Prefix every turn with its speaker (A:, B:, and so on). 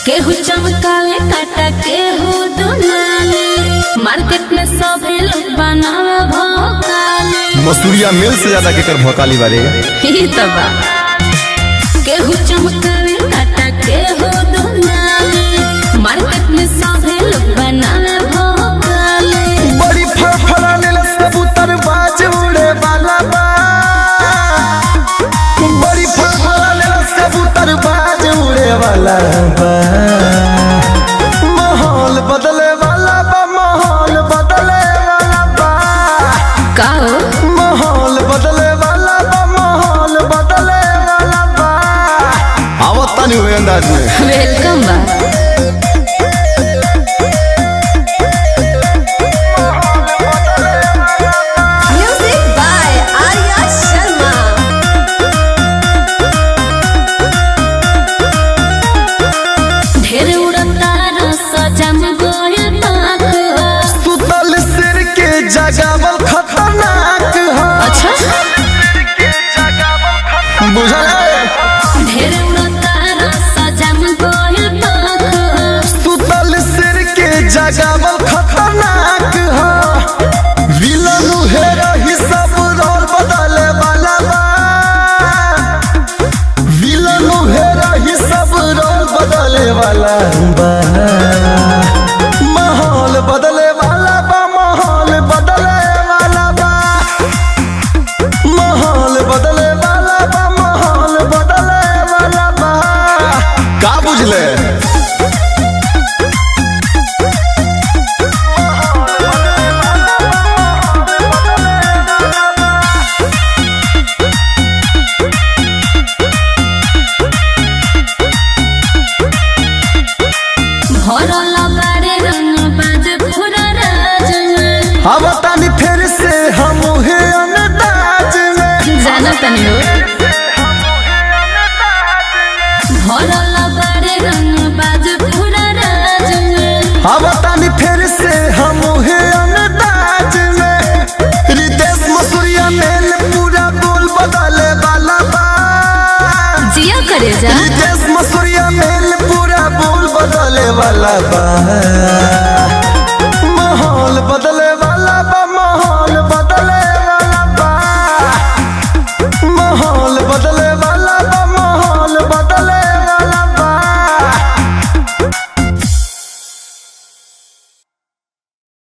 A: केहू चमकावे काटा केहू दुनाले, मार्केट में सभे लोग बनावे भोकाले।
B: मसूरिया मिल से ज्यादा केकर भोकाली बारे
A: ही तबा केहू चमकावे काटा केहू दुनाले, मार्केट में सभे लोग बनावे भोकाले।
B: बड़ी फड़फड़ाने कबूतर बाज उड़े वाला बा, बड़ी फड़फड़ाने कबूतर बाज उड़े वाला बा। माहौल बदले वाला बा, माहौल बदले वाला बा।
A: का
B: माहौल बदले वाला बा, माहौल बदले वाला बा। आवत तानी हुए अंदाज में
A: वेलकम बा।
B: जगावल खतरनाक है।
A: अच्छा
B: बुझल
A: ढेर उड़ता सजम गोयल पाख,
B: सुतल सिर के जगावल खतरनाक है। विलन हेरा ही सब रोल बदले वाला बा, विलन हेरा ही सब रोल बदले वाला बा। माहौल बदले वाला बा, माहौल बदले वाला बा, माहौल बदले वाला बा, माहौल बदले वाला बा। का बुझले अब तानी फिर से हम अंदाज में
A: जाना तनी हो भरल बारे रंग बाज पूरा राज में।
B: अब तानी फिर से हम अंदाज में। रितेश मसूरिया मेल पूरा बोल बदले वाला बा,
A: जिया करे जा।
B: रितेश मसूरिया मेल पूरा बोल बदले वाला बा।